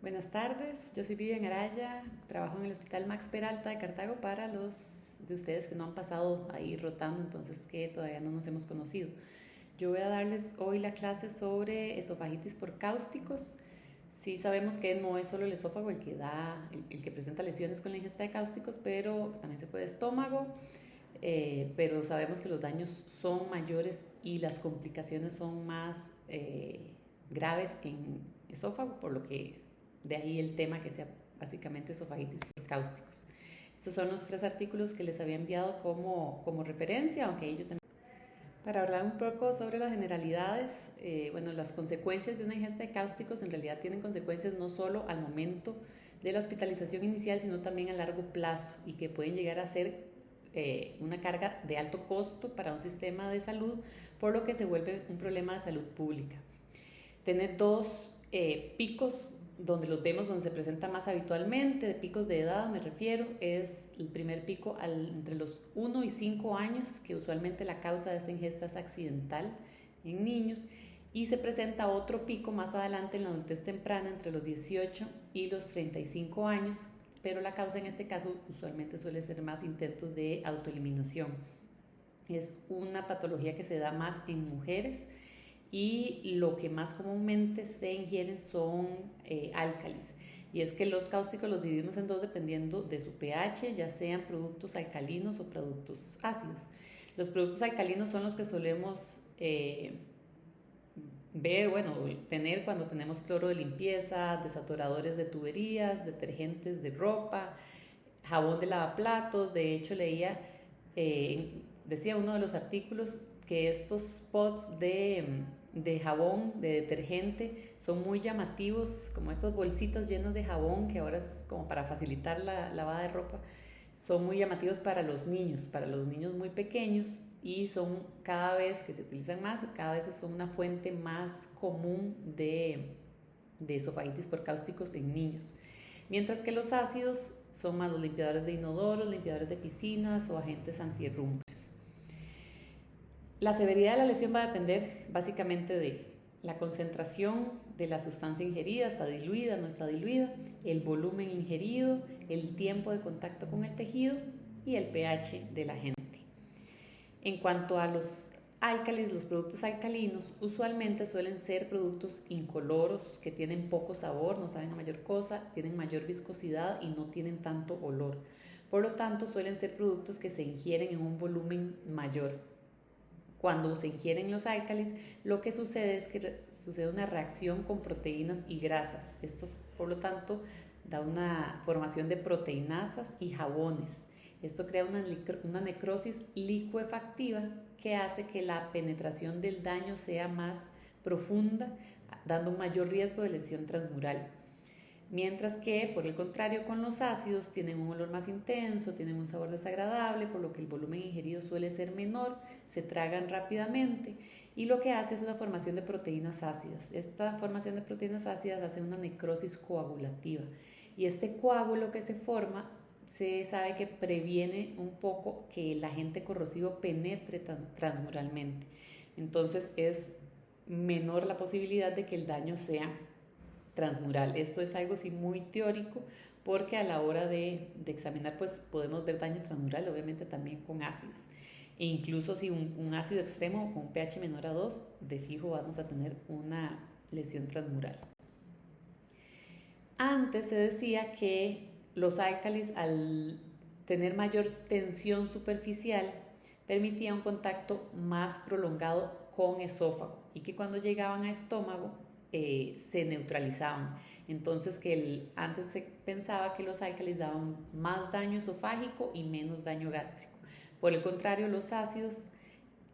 Buenas tardes, yo soy Vivian Araya, trabajo en el Hospital Max Peralta de Cartago para los de ustedes que no han pasado ahí rotando, entonces que todavía no nos hemos conocido. Yo voy a darles hoy la clase sobre esofagitis por cáusticos. Sí sabemos que no es solo el esófago el que el que presenta lesiones con la ingesta de cáusticos, pero también se puede estómago, pero sabemos que los daños son mayores y las complicaciones son más graves en esófago, por lo que de ahí el tema que sea básicamente esofagitis por cáusticos. Estos son los tres artículos que les había enviado como referencia, aunque yo también para hablar un poco sobre las generalidades, bueno, las consecuencias de una ingesta de cáusticos en realidad tienen consecuencias no solo al momento de la hospitalización inicial, sino también a largo plazo y que pueden llegar a ser una carga de alto costo para un sistema de salud, por lo que se vuelve un problema de salud pública. Tener dos picos donde los vemos, donde se presenta más habitualmente, de picos de edad me refiero, es el primer pico entre los 1 y 5 años, que usualmente la causa de esta ingesta es accidental en niños, y se presenta otro pico más adelante en la adultez temprana, entre los 18 y los 35 años, pero la causa en este caso usualmente suele ser más intentos de autoeliminación. Es una patología que se da más en mujeres y lo que más comúnmente se ingieren son álcalis. Y es que los cáusticos los dividimos en dos dependiendo de su pH, ya sean productos alcalinos o productos ácidos. Los productos alcalinos son los que solemos ver, bueno, tener cuando tenemos cloro de limpieza, desaturadores de tuberías, detergentes de ropa, jabón de lavaplatos. De hecho, decía uno de los artículos que estos pots de jabón, de detergente, son muy llamativos, como estas bolsitas llenas de jabón, que ahora es como para facilitar la lavada de ropa, son muy llamativos para los niños muy pequeños, y son cada vez que se utilizan más, cada vez son una fuente más común de esofagitis por cáusticos en niños. Mientras que los ácidos son más los limpiadores de inodoros, limpiadores de piscinas o agentes antirrumbres. La severidad de la lesión va a depender básicamente de la concentración de la sustancia ingerida, está diluida, no está diluida, el volumen ingerido, el tiempo de contacto con el tejido y el pH del agente. En cuanto a los álcalis, los productos alcalinos usualmente suelen ser productos incoloros que tienen poco sabor, no saben a mayor cosa, tienen mayor viscosidad y no tienen tanto olor. Por lo tanto, suelen ser productos que se ingieren en un volumen mayor. Cuando se ingieren los álcalis, lo que sucede es que sucede una reacción con proteínas y grasas. Esto, por lo tanto, da una formación de proteinasas y jabones. Esto crea una necrosis licuefactiva que hace que la penetración del daño sea más profunda, dando un mayor riesgo de lesión transmural. Mientras que, por el contrario, con los ácidos tienen un olor más intenso, tienen un sabor desagradable, por lo que el volumen ingerido suele ser menor, se tragan rápidamente y lo que hace es una formación de proteínas ácidas. Esta formación de proteínas ácidas hace una necrosis coagulativa y este coágulo que se forma se sabe que previene un poco que el agente corrosivo penetre transmuralmente. Entonces es menor la posibilidad de que el daño sea transmural. Esto es algo sí muy teórico porque a la hora de examinar pues podemos ver daño transmural obviamente también con ácidos. E incluso si un ácido extremo con un pH menor a 2, de fijo vamos a tener una lesión transmural. Antes se decía que los álcalis al tener mayor tensión superficial permitía un contacto más prolongado con esófago y que cuando llegaban a estómago se neutralizaban. Entonces antes se pensaba que los álcalis daban más daño esofágico y menos daño gástrico. Por el contrario, los ácidos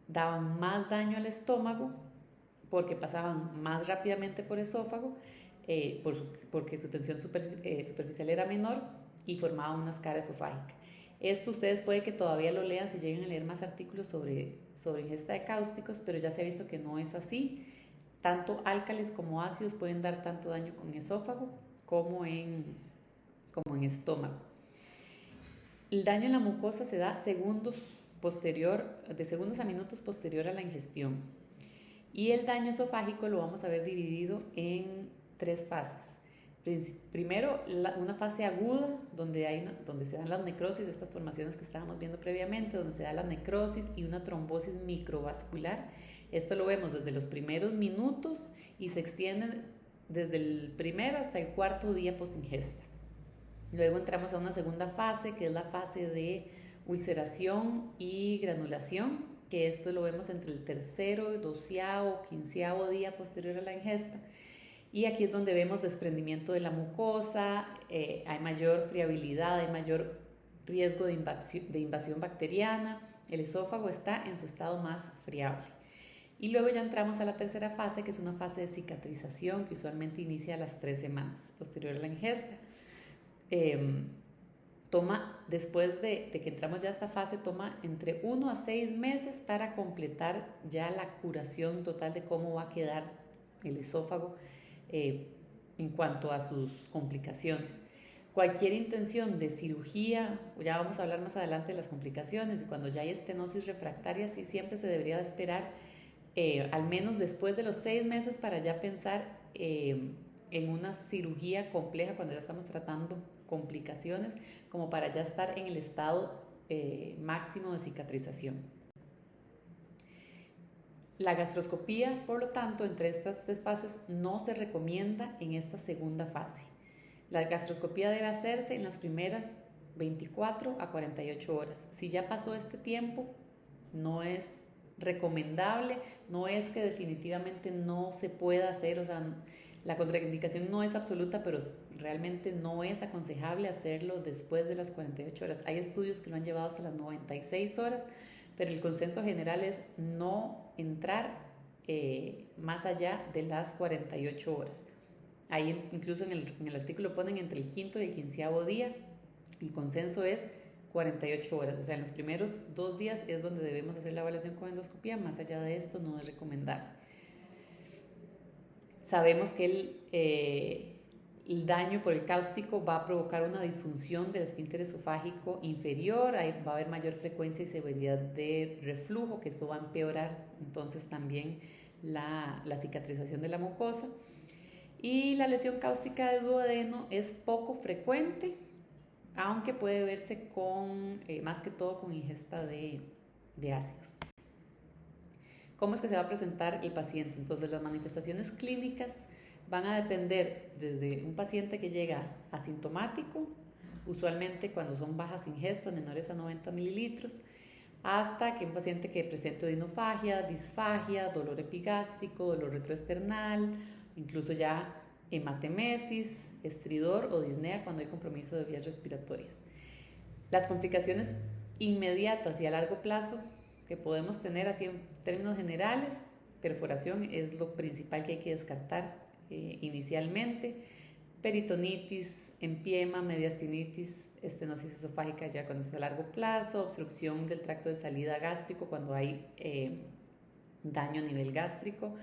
daban más daño al estómago porque pasaban más rápidamente por esófago, porque su tensión superficial era menor y formaban una escara esofágica. Esto ustedes puede que todavía lo lean si llegan a leer más artículos sobre ingesta de cáusticos, pero ya se ha visto que no es así. Tanto álcalis como ácidos pueden dar tanto daño con esófago como en estómago. El daño en la mucosa se da de segundos a minutos posterior a la ingestión. Y el daño esofágico lo vamos a ver dividido en tres fases. Primero, una fase aguda donde se dan las necrosis, estas formaciones que estábamos viendo previamente, donde se da la necrosis y una trombosis microvascular. Esto lo vemos desde los primeros minutos y se extiende desde el primero hasta el cuarto día post-ingesta. Luego entramos a una segunda fase, que es la fase de ulceración y granulación, que esto lo vemos entre el tercero, 12º, 15º día posterior a la ingesta. Y aquí es donde vemos desprendimiento de la mucosa, hay mayor friabilidad, hay mayor riesgo de invasión bacteriana, el esófago está en su estado más friable. Y luego ya entramos a la tercera fase, que es una fase de cicatrización que usualmente inicia a las 3 semanas posterior a la ingesta. Después de que entramos ya a esta fase, toma entre 1 a 6 meses para completar ya la curación total de cómo va a quedar el esófago en cuanto a sus complicaciones. Cualquier intención de cirugía, ya vamos a hablar más adelante de las complicaciones, y cuando ya hay estenosis refractaria, sí siempre se debería de esperar al menos después de los 6 meses para ya pensar en una cirugía compleja cuando ya estamos tratando complicaciones, como para ya estar en el estado máximo de cicatrización. La gastroscopía, por lo tanto, entre estas 3 fases no se recomienda en esta segunda fase. La gastroscopía debe hacerse en las primeras 24 a 48 horas. Si ya pasó este tiempo, no es recomendable, no es que definitivamente no se pueda hacer, o sea, la contraindicación no es absoluta, pero realmente no es aconsejable hacerlo después de las 48 horas. Hay estudios que lo han llevado hasta las 96 horas, pero el consenso general es no entrar más allá de las 48 horas. Ahí incluso en el artículo ponen entre el 5º y el 15º día. El consenso es 48 horas, o sea, en los primeros 2 días es donde debemos hacer la evaluación con endoscopía. Más allá de esto no es recomendable. Sabemos que el daño por el cáustico va a provocar una disfunción del esfínter esofágico inferior, ahí va a haber mayor frecuencia y severidad de reflujo, que esto va a empeorar entonces también la cicatrización de la mucosa. Y la lesión cáustica de duodeno es poco frecuente, aunque puede verse más que todo con ingesta de ácidos. ¿Cómo es que se va a presentar el paciente? Entonces, las manifestaciones clínicas van a depender desde un paciente que llega asintomático, usualmente cuando son bajas ingestas, menores a 90 mililitros, hasta que un paciente que presente odinofagia, disfagia, dolor epigástrico, dolor retroesternal, incluso ya hematemesis, estridor o disnea cuando hay compromiso de vías respiratorias. Las complicaciones inmediatas y a largo plazo que podemos tener así en términos generales, perforación es lo principal que hay que descartar inicialmente, peritonitis, empiema, mediastinitis, estenosis esofágica ya cuando es a largo plazo, obstrucción del tracto de salida gástrico cuando hay daño a nivel gástrico,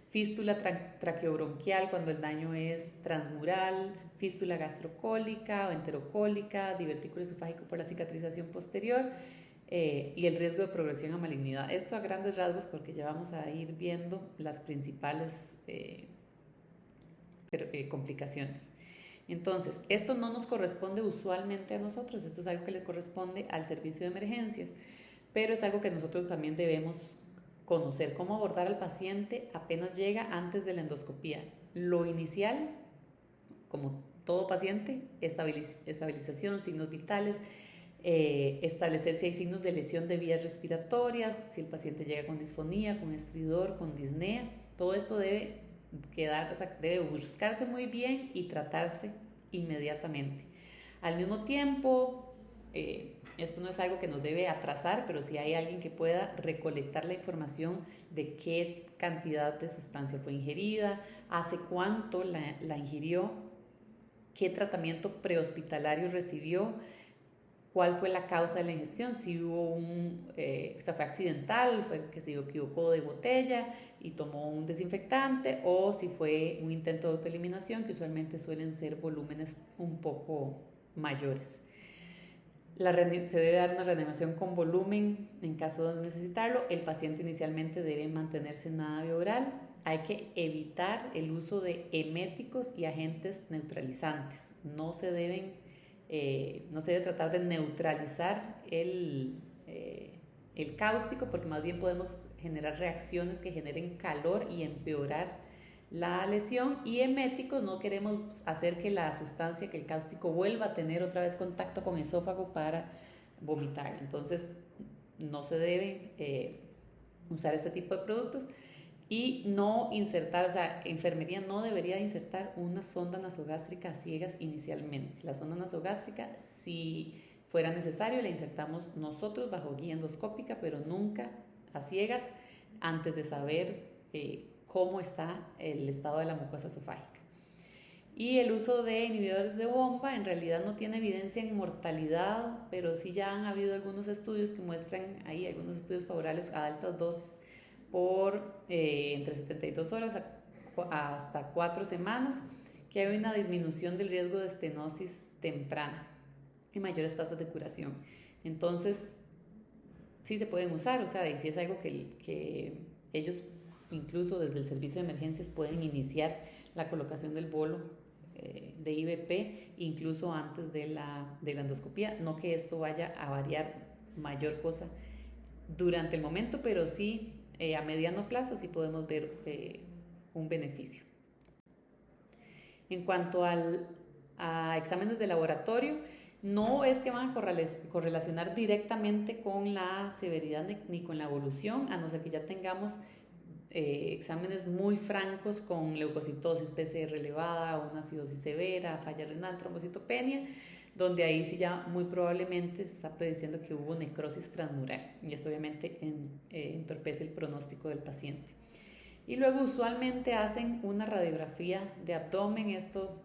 fístula traqueobronquial cuando el daño es transmural, fístula gastrocólica o enterocólica, divertículo esofágico por la cicatrización posterior y el riesgo de progresión a malignidad. Esto a grandes rasgos porque ya vamos a ir viendo las principales complicaciones. Entonces, esto no nos corresponde usualmente a nosotros, esto es algo que le corresponde al servicio de emergencias, pero es algo que nosotros también debemos conocer, cómo abordar al paciente apenas llega antes de la endoscopía. Lo inicial, como todo paciente, estabilización, signos vitales, establecer si hay signos de lesión de vías respiratorias, si el paciente llega con disfonía, con estridor, con disnea, todo esto debe buscarse muy bien y tratarse inmediatamente. Al mismo tiempo, esto no es algo que nos debe atrasar, pero si hay alguien que pueda recolectar la información de qué cantidad de sustancia fue ingerida, hace cuánto la ingirió, qué tratamiento prehospitalario recibió, cuál fue la causa de la ingestión, si hubo fue accidental, fue que se equivocó de botella y tomó un desinfectante, o si fue un intento de autoeliminación, que usualmente suelen ser volúmenes un poco mayores. Se debe dar una reanimación con volumen en caso de necesitarlo. El paciente inicialmente debe mantenerse en nada bioral hay que evitar el uso de eméticos y agentes neutralizantes. No se debe tratar de neutralizar el cáustico, porque más bien podemos generar reacciones que generen calor y empeorar la lesión. Y eméticos, no queremos hacer que la sustancia, que el cáustico vuelva a tener otra vez contacto con el esófago para vomitar. Entonces no se debe usar este tipo de productos. Y no insertar, o sea, enfermería no debería insertar una sonda nasogástrica a ciegas inicialmente. La sonda nasogástrica, si fuera necesario, la insertamos nosotros bajo guía endoscópica, pero nunca a ciegas antes de saber cómo está el estado de la mucosa esofágica. Y el uso de inhibidores de bomba en realidad no tiene evidencia en mortalidad, pero sí ya han habido algunos estudios que muestran ahí, algunos estudios favorables a altas dosis por entre 72 horas hasta 4 semanas, que hay una disminución del riesgo de estenosis temprana y mayores tasas de curación. Entonces, sí se pueden usar, o sea, y sí es algo que ellos, incluso desde el servicio de emergencias, pueden iniciar la colocación del bolo de IVP, incluso antes de la endoscopía. No que esto vaya a variar mayor cosa durante el momento, pero sí a mediano plazo sí podemos ver un beneficio. En cuanto a exámenes de laboratorio, no es que van a correlacionar directamente con la severidad ni con la evolución, a no ser que ya tengamos exámenes muy francos con leucocitosis PCR elevada, una acidosis severa, falla renal, trombocitopenia, donde ahí sí ya muy probablemente se está prediciendo que hubo necrosis transmural, y esto obviamente entorpece el pronóstico del paciente. Y luego usualmente hacen una radiografía de abdomen, esto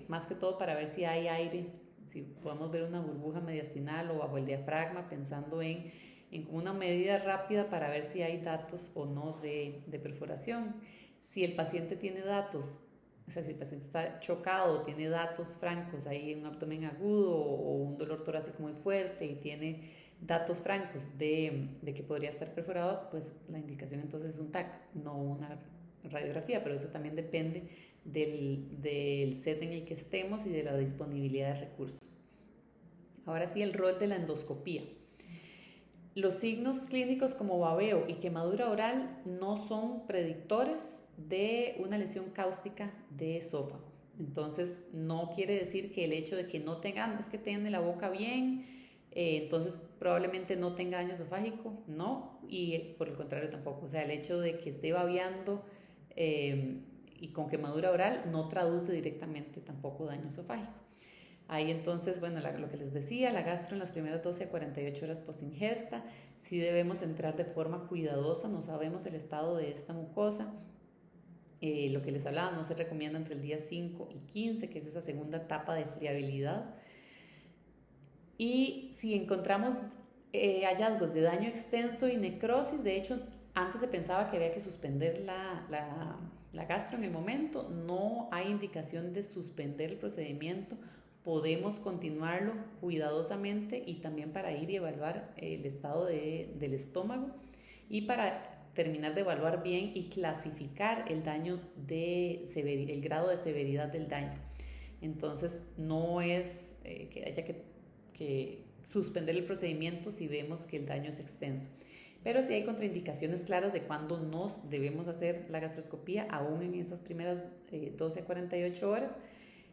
más que todo para ver si hay aire, si podemos ver una burbuja mediastinal o bajo el diafragma, pensando en una medida rápida para ver si hay datos o no de perforación. Si el paciente tiene datos, o sea, si el paciente está chocado, tiene datos francos, hay un abdomen agudo o un dolor torácico muy fuerte y tiene datos francos de que podría estar perforado, pues la indicación entonces es un TAC, no una radiografía, pero eso también depende del set en el que estemos y de la disponibilidad de recursos. Ahora sí, el rol de la endoscopía. Los signos clínicos como babeo y quemadura oral no son predictores de una lesión cáustica de esófago. Entonces, no quiere decir que el hecho de que no tengan, es que tiene la boca bien, entonces probablemente no tenga daño esofágico, no, y por el contrario tampoco. O sea, el hecho de que esté babeando y con quemadura oral no traduce directamente tampoco daño esofágico. Ahí entonces, bueno, lo que les decía, la gastro en las primeras 12 a 48 horas post-ingesta, sí debemos entrar de forma cuidadosa, no sabemos el estado de esta mucosa. Lo que les hablaba, no se recomienda entre el día 5 y 15, que es esa segunda etapa de friabilidad. Y si encontramos hallazgos de daño extenso y necrosis, de hecho, antes se pensaba que había que suspender la gastro en el momento, no hay indicación de suspender el procedimiento. Podemos continuarlo cuidadosamente y también para ir y evaluar el estado del estómago y para terminar de evaluar bien y clasificar el daño el grado de severidad del daño. Entonces no es que haya que suspender el procedimiento si vemos que el daño es extenso. Pero sí hay contraindicaciones claras de cuándo nos debemos hacer la gastroscopía, aún en esas primeras 12 a 48 horas,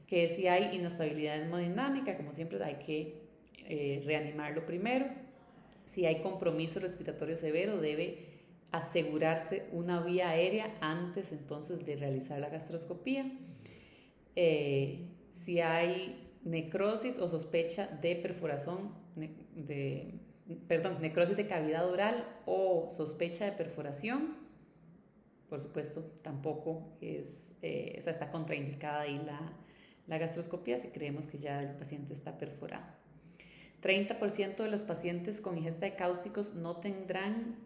que si hay inestabilidad hemodinámica, como siempre hay que reanimarlo primero. Si hay compromiso respiratorio severo, debe asegurarse una vía aérea antes entonces de realizar la gastroscopía. Si hay necrosis o sospecha de perforación, necrosis de cavidad oral o sospecha de perforación, por supuesto, tampoco está contraindicada ahí la gastroscopía si creemos que ya el paciente está perforado. 30% de los pacientes con ingesta de cáusticos no tendrán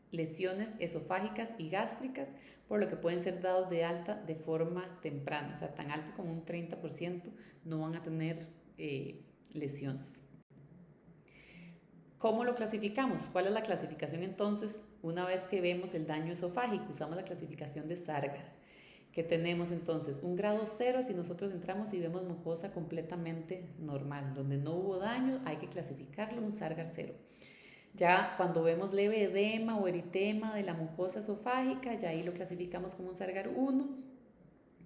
lesiones esofágicas y gástricas, por lo que pueden ser dados de alta de forma temprana, o sea, tan alto como un 30% no van a tener lesiones. ¿Cómo lo clasificamos? ¿Cuál es la clasificación entonces una vez que vemos el daño esofágico, usamos la clasificación de Sargar, que tenemos entonces un grado 0 si nosotros entramos y vemos mucosa completamente normal, donde no hubo daño, hay que clasificarlo un Sargar 0. Ya cuando vemos leve edema o eritema de la mucosa esofágica, ya ahí lo clasificamos como un Sargar 1.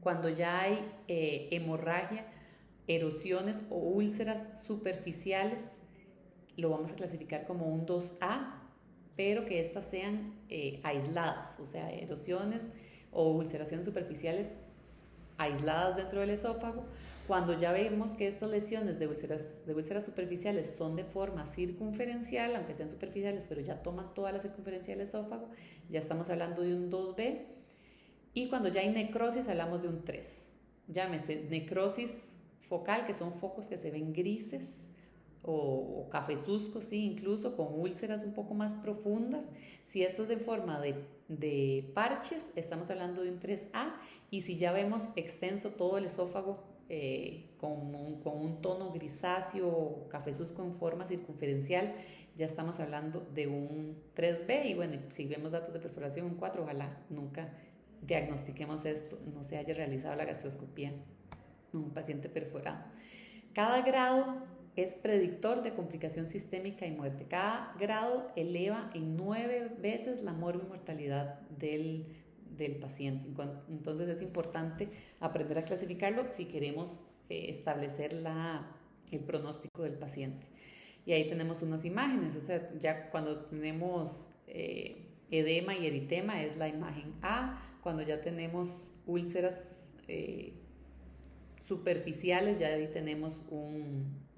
Cuando ya hay hemorragia, erosiones o úlceras superficiales, lo vamos a clasificar como un 2A, pero que estas sean aisladas, o sea, erosiones o ulceraciones superficiales aisladas dentro del esófago. Cuando ya vemos que estas lesiones de úlceras superficiales son de forma circunferencial, aunque sean superficiales, pero ya toman toda la circunferencia del esófago, ya estamos hablando de un 2B. Y cuando ya hay necrosis, hablamos de un 3. Llámese necrosis focal, que son focos que se ven grises, o cafezuscos, sí, incluso con úlceras un poco más profundas. Si esto es de forma de parches, estamos hablando de un 3A. Y si ya vemos extenso todo el esófago con un tono grisáceo o cafezusco en forma circunferencial, ya estamos hablando de un 3B. Y bueno, si vemos datos de perforación un 4, ojalá nunca diagnostiquemos esto, no se haya realizado la gastroscopía en un paciente perforado. Cada grado es predictor de complicación sistémica y muerte. Cada grado eleva en 9 veces la morbimortalidad del paciente. Entonces es importante aprender a clasificarlo si queremos establecer el pronóstico del paciente. Y ahí tenemos unas imágenes, o sea, ya cuando tenemos edema y eritema es la imagen A, cuando ya tenemos úlceras superficiales, ya ahí tenemos un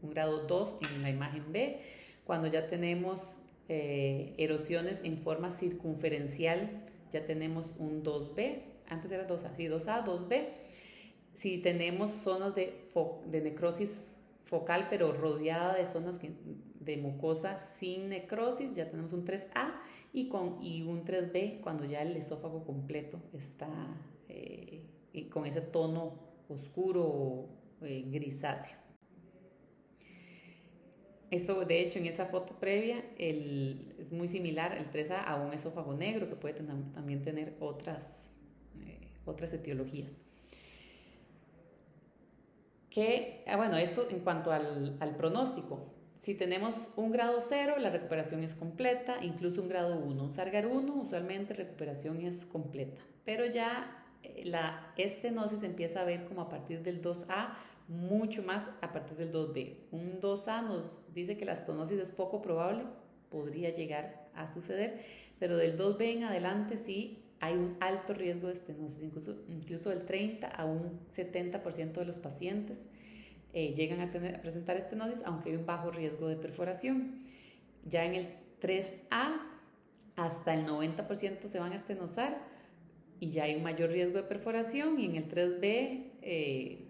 grado 2 en la imagen B. Cuando ya tenemos erosiones en forma circunferencial, ya tenemos un 2B. Antes era 2A, sí, 2A, 2B. Si tenemos zonas de necrosis focal, pero rodeada de zonas de mucosa sin necrosis, ya tenemos un 3A y un 3B cuando ya el esófago completo está con ese tono oscuro grisáceo. Esto, de hecho, en esa foto previa es muy similar el 3A a un esófago negro que puede también tener otras etiologías. Bueno, esto en cuanto al pronóstico. Si tenemos un grado 0, la recuperación es completa, incluso un grado 1. Un Sargar 1, usualmente recuperación es completa. Pero ya la estenosis empieza a ver como a partir del 2A, mucho más a partir del 2B. Un 2A nos dice que la estenosis es poco probable, podría llegar a suceder, pero del 2B en adelante sí hay un alto riesgo de estenosis, incluso del 30 a un 70% de los pacientes llegan a presentar estenosis, aunque hay un bajo riesgo de perforación. Ya en el 3A hasta el 90% se van a estenosar y ya hay un mayor riesgo de perforación, y en el 3B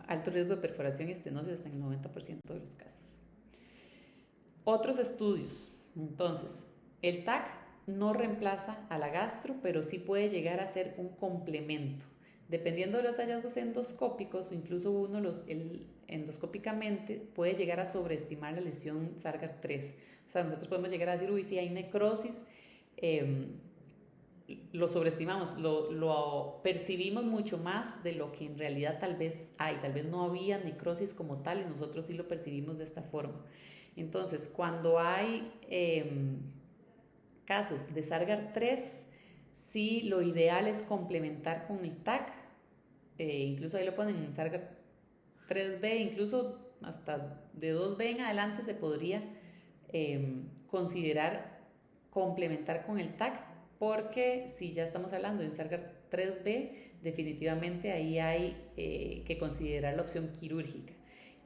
alto riesgo de perforación y estenosis hasta en el 90% de los casos. Otros estudios. Entonces, el TAC no reemplaza a la gastro, pero sí puede llegar a ser un complemento. Dependiendo de los hallazgos endoscópicos, o incluso endoscópicamente puede llegar a sobreestimar la lesión Sargar 3. O sea, nosotros podemos llegar a decir, uy, sí hay necrosis, lo sobreestimamos, lo percibimos mucho más de lo que en realidad tal vez hay. Tal vez no había necrosis como tal y nosotros sí lo percibimos de esta forma. Entonces, cuando hay casos de Sargar 3, sí, lo ideal es complementar con el TAC, incluso ahí lo ponen en Sargar 3B, incluso hasta de 2B en adelante se podría considerar complementar con el TAC, porque si ya estamos hablando de un Sargar 3B, definitivamente ahí hay que considerar la opción quirúrgica.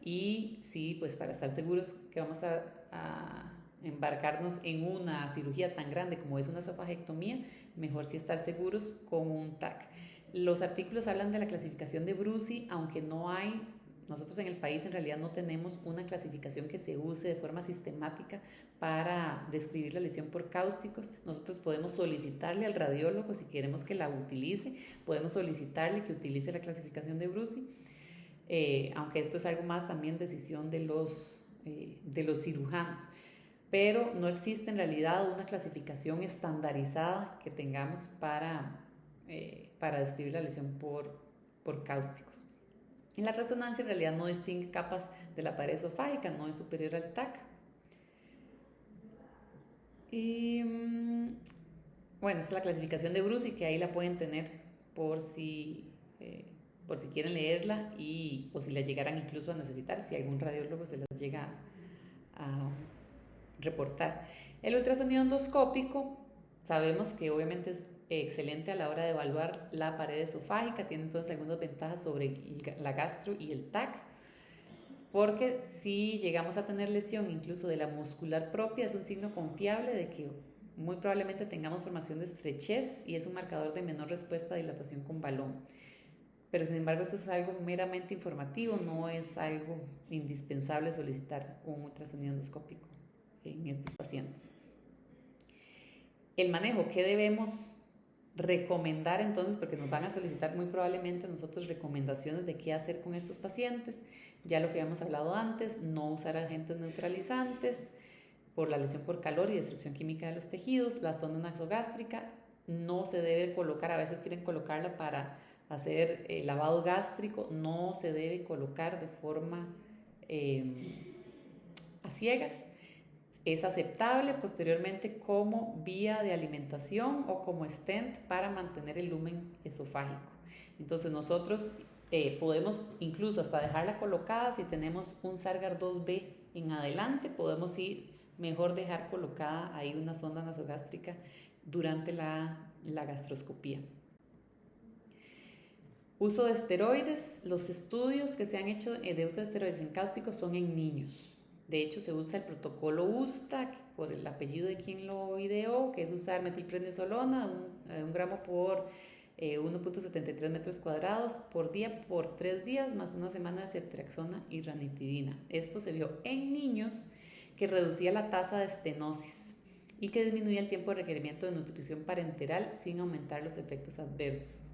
Y sí, pues para estar seguros que vamos a embarcarnos en una cirugía tan grande como es una esofagectomía, mejor sí estar seguros con un TAC. Los artículos hablan de la clasificación de Bruci, aunque nosotros en el país en realidad no tenemos una clasificación que se use de forma sistemática para describir la lesión por cáusticos. Nosotros podemos solicitarle al radiólogo, si queremos que la utilice, podemos solicitarle que utilice la clasificación de Bruci, aunque esto es algo más también decisión de los cirujanos. pero no existe en realidad una clasificación estandarizada que tengamos para describir la lesión por cáusticos. En la resonancia en realidad no distingue capas de la pared esofágica, no es superior al TAC. Y bueno, esta es la clasificación de Bruce, y que ahí la pueden tener por si quieren leerla o si la llegaran incluso a necesitar, si algún radiólogo se las llega a reportar. El ultrasonido endoscópico sabemos que obviamente es excelente a la hora de evaluar la pared esofágica, tiene entonces algunas ventajas sobre la gastro y el TAC, porque si llegamos a tener lesión incluso de la muscular propia, es un signo confiable de que muy probablemente tengamos formación de estrechez y es un marcador de menor respuesta a dilatación con balón. Pero sin embargo esto es algo meramente informativo, no es algo indispensable solicitar un ultrasonido endoscópico en estos pacientes. El manejo, ¿qué debemos recomendar entonces? Porque nos van a solicitar muy probablemente a nosotros recomendaciones de qué hacer con estos pacientes. Ya lo que habíamos hablado antes, no usar agentes neutralizantes por la lesión por calor y destrucción química de los tejidos. La sonda nasogástrica no se debe colocar, a veces quieren colocarla para hacer lavado gástrico, no se debe colocar de forma a ciegas. Es aceptable posteriormente como vía de alimentación o como stent para mantener el lumen esofágico. Entonces nosotros podemos incluso hasta dejarla colocada. Si tenemos un Sargar 2B en adelante, podemos mejor dejar colocada ahí una sonda nasogástrica durante la gastroscopía. Uso de esteroides. Los estudios que se han hecho de uso de esteroides en cáusticos son en niños. De hecho, se usa el protocolo USTA, por el apellido de quien lo ideó, que es usar metilprednisolona, 1 gramo por 1.73 metros cuadrados por día por 3 días, más una semana de ceftriaxona y ranitidina. Esto se vio en niños, que reducía la tasa de estenosis y que disminuía el tiempo de requerimiento de nutrición parenteral sin aumentar los efectos adversos.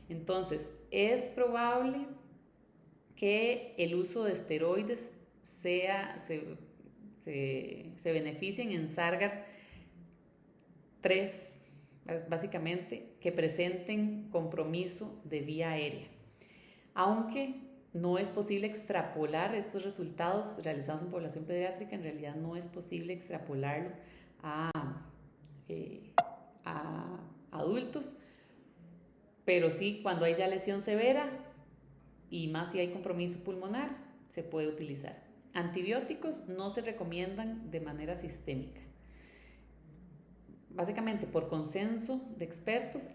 Entonces, es probable que el uso de esteroides se beneficien en Sargar 3, básicamente, que presenten compromiso de vía aérea. Aunque no es posible extrapolar estos resultados realizados en población pediátrica, en realidad no es posible extrapolarlo a adultos, pero sí cuando hay ya lesión severa y más si hay compromiso pulmonar, se puede utilizar. Antibióticos no se recomiendan de manera sistémica. Básicamente, por consenso de expertos,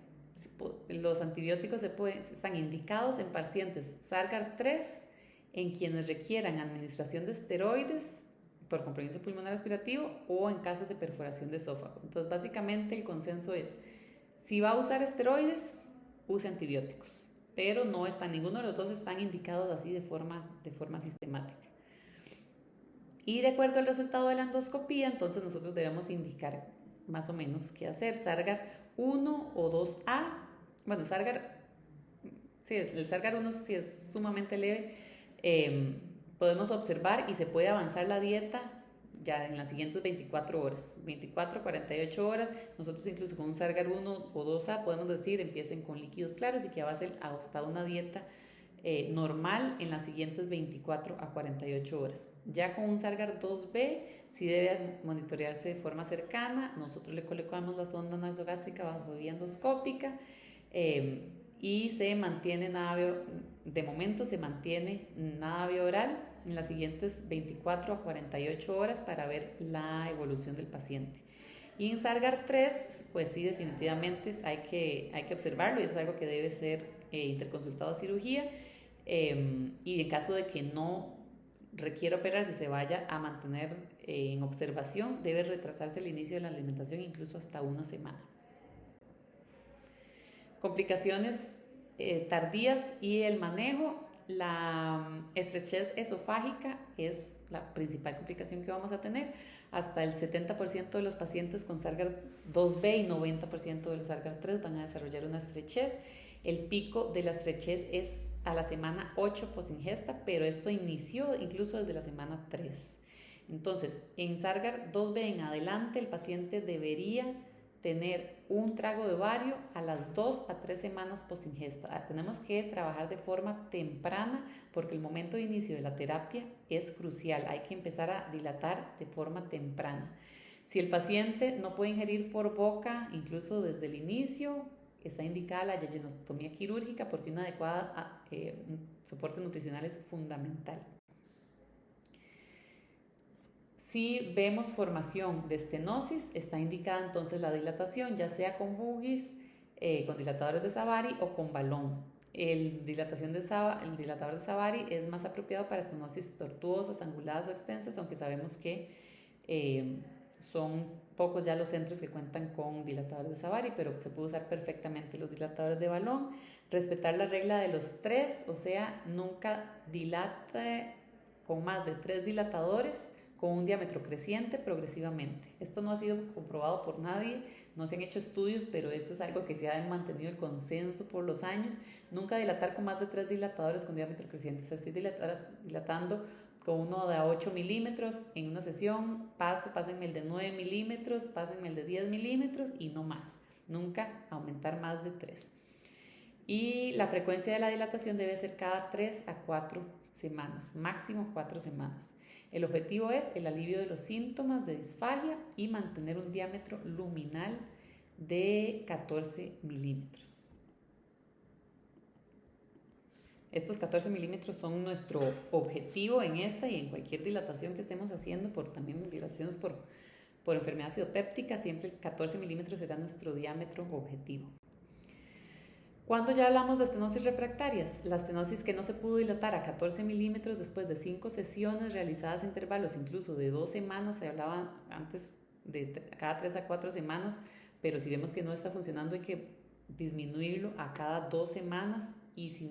los antibióticos están indicados en pacientes Sargar 3, en quienes requieran administración de esteroides por compromiso pulmonar aspirativo o en casos de perforación de esófago. Entonces, básicamente el consenso es, si va a usar esteroides, use antibióticos, pero ninguno de los dos están indicados así de forma sistemática. Y de acuerdo al resultado de la endoscopía, entonces nosotros debemos indicar más o menos qué hacer. Sargar 1 o 2A. Bueno, el Sargar 1 sí es sumamente leve. Podemos observar y se puede avanzar la dieta ya en las siguientes 24 horas. 24 a 48 horas. Nosotros incluso con un Sargar 1 o 2A podemos decir, empiecen con líquidos claros y que avancen hasta una dieta normal en las siguientes 24 a 48 horas. Ya con un Sargar 2B sí debe monitorearse de forma cercana. Nosotros le colocamos la sonda nasogástrica bajo vía endoscópica y se mantiene de momento se mantiene nada vía oral en las siguientes 24 a 48 horas para ver la evolución del paciente. Y en Sargar 3, pues sí, definitivamente hay que observarlo y es algo que debe ser interconsultado a cirugía. Y en caso de que no requiera operarse, se vaya a mantener en observación, debe retrasarse el inicio de la alimentación incluso hasta una semana. Complicaciones tardías y el manejo. La estrechez esofágica es la principal complicación que vamos a tener. Hasta el 70% de los pacientes con Sargar 2B y 90% de los Sargar 3 van a desarrollar una estrechez. El pico de la estrechez es a la semana 8 posingesta, pero esto inició incluso desde la semana 3. Entonces, en Sargar 2B en adelante, el paciente debería tener un trago de bario a las 2 a 3 semanas post ingesta. Tenemos que trabajar de forma temprana porque el momento de inicio de la terapia es crucial. Hay que empezar a dilatar de forma temprana. Si el paciente no puede ingerir por boca, incluso desde el inicio, está indicada la yeyenostomía quirúrgica porque un adecuado soporte nutricional es fundamental. Si vemos formación de estenosis, está indicada entonces la dilatación, ya sea con buggies, con dilatadores de Savary o con balón. El dilatador de Savary es más apropiado para estenosis tortuosas, anguladas o extensas, aunque sabemos que son pocos ya los centros que cuentan con dilatadores de Savary, pero se puede usar perfectamente los dilatadores de balón. Respetar la regla de los 3, o sea, nunca dilate con más de 3 dilatadores con un diámetro creciente progresivamente. Esto no ha sido comprobado por nadie, no se han hecho estudios, pero esto es algo que se ha mantenido el consenso por los años. Nunca dilatar con más de 3 dilatadores con diámetro creciente. O sea, estoy dilatando con uno de 8 milímetros en una sesión, pásenme el de 9 milímetros, pásenme el de 10 milímetros y no más. Nunca aumentar más de 3. Y la frecuencia de la dilatación debe ser cada 3 a 4 semanas, máximo 4 semanas. El objetivo es el alivio de los síntomas de disfagia y mantener un diámetro luminal de 14 milímetros. Estos 14 milímetros son nuestro objetivo en esta y en cualquier dilatación que estemos haciendo, también dilataciones por enfermedad acidopéptica, siempre 14 milímetros será nuestro diámetro objetivo. Cuando ya hablamos de estenosis refractarias, la estenosis que no se pudo dilatar a 14 milímetros después de 5 sesiones realizadas a intervalos incluso de 2 semanas, se hablaba antes de cada 3 a 4 semanas, pero si vemos que no está funcionando hay que disminuirlo a cada 2 semanas y si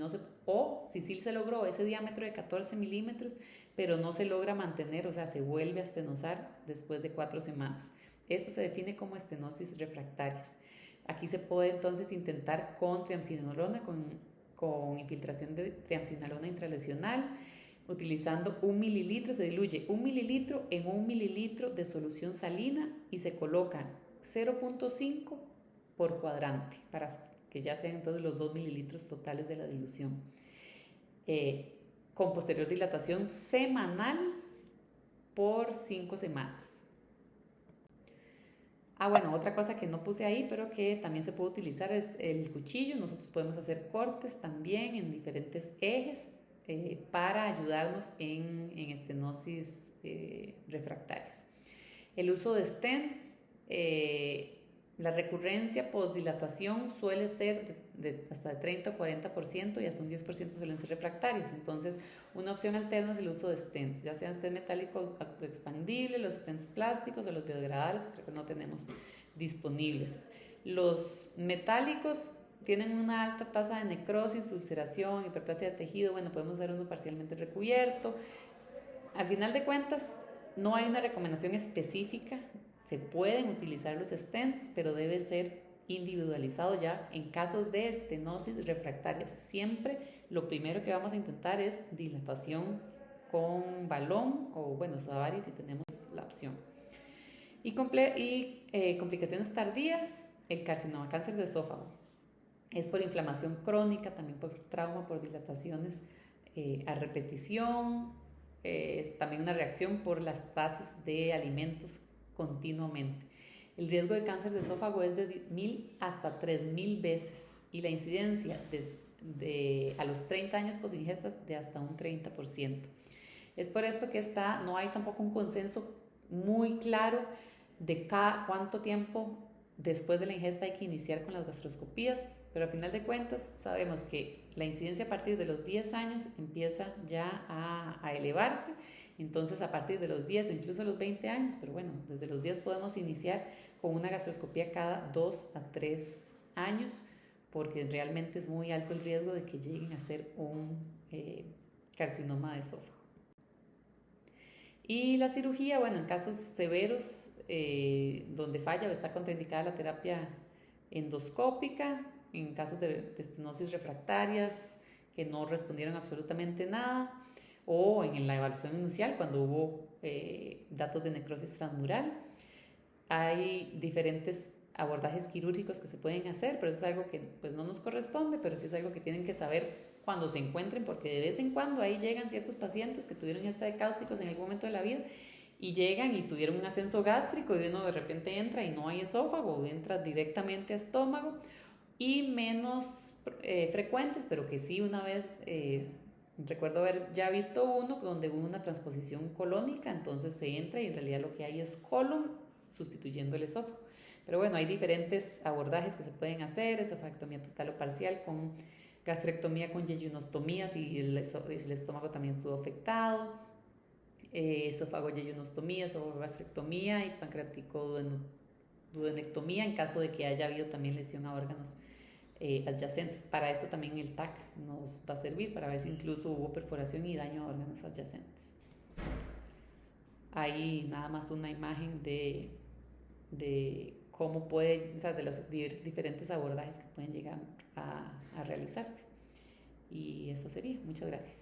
sí se logró ese diámetro de 14 milímetros, pero no se logra mantener, o sea, se vuelve a estenosar después de 4 semanas. Esto se define como estenosis refractarias. Aquí se puede entonces intentar con triamcinolona, con infiltración de triamcinolona intralesional, utilizando 1 mililitro, se diluye 1 mililitro en 1 mililitro de solución salina y se colocan 0.5 por cuadrante para que ya sean entonces los 2 mililitros totales de la dilución. Con posterior dilatación semanal por 5 semanas. Bueno, otra cosa que no puse ahí, pero que también se puede utilizar es el cuchillo. Nosotros podemos hacer cortes también en diferentes ejes para ayudarnos en estenosis refractarias. El uso de stents, la recurrencia postdilatación suele ser hasta de 30 o 40% y hasta un 10% suelen ser refractarios. Entonces, una opción alterna es el uso de stents, ya sean stents metálicos autoexpandibles, los stents plásticos o los biodegradables, que creo que no tenemos disponibles. Los metálicos tienen una alta tasa de necrosis, ulceración, hiperplasia de tejido. Bueno, podemos hacer uno parcialmente recubierto. Al final de cuentas, no hay una recomendación específica. Se pueden utilizar los stents, pero debe ser individualizado ya en casos de estenosis refractarias. Siempre lo primero que vamos a intentar es dilatación con balón o, Savary si tenemos la opción. Y complicaciones tardías, el carcinoma, cáncer de esófago. Es por inflamación crónica, también por trauma, por dilataciones a repetición. Es también una reacción por las tasas de alimentos continuamente. El riesgo de cáncer de esófago es de 1,000 hasta 3,000 veces y la incidencia a los 30 años posingestas de hasta un 30%. Es por esto que no hay tampoco un consenso muy claro de cuánto tiempo después de la ingesta hay que iniciar con las gastroscopías, pero al final de cuentas sabemos que la incidencia a partir de los 10 años empieza ya a elevarse. Entonces, a partir de los 10 o incluso los 20 años, pero desde los 10 podemos iniciar con una gastroscopía cada 2 a 3 años, porque realmente es muy alto el riesgo de que lleguen a ser un carcinoma de esófago. Y la cirugía, en casos severos donde falla o está contraindicada la terapia endoscópica, en casos de estenosis refractarias que no respondieron absolutamente nada, o en la evaluación inicial cuando hubo datos de necrosis transmural. Hay diferentes abordajes quirúrgicos que se pueden hacer, pero eso es algo que pues no nos corresponde, pero sí es algo que tienen que saber cuando se encuentren, porque de vez en cuando ahí llegan ciertos pacientes que tuvieron ya de cáusticos en algún momento de la vida y llegan y tuvieron un ascenso gástrico y uno de repente entra y no hay esófago, entra directamente a estómago, y menos frecuentes, pero que sí una vez recuerdo haber ya visto uno donde hubo una transposición colónica, entonces se entra y en realidad lo que hay es colon sustituyendo el esófago. Pero bueno, hay diferentes abordajes que se pueden hacer: esofagectomía total o parcial, con gastrectomía con yeyunostomía si el estómago también estuvo afectado, esófago-yeyunostomía, esofagogastrectomía y pancreático-duodenectomía en caso de que haya habido también lesión a órganos adyacentes. Para esto también el TAC nos va a servir para ver si incluso hubo perforación y daño a órganos adyacentes. Ahí nada más una imagen de cómo puede, o sea, de los diferentes abordajes que pueden llegar a realizarse. Y eso sería. Muchas gracias.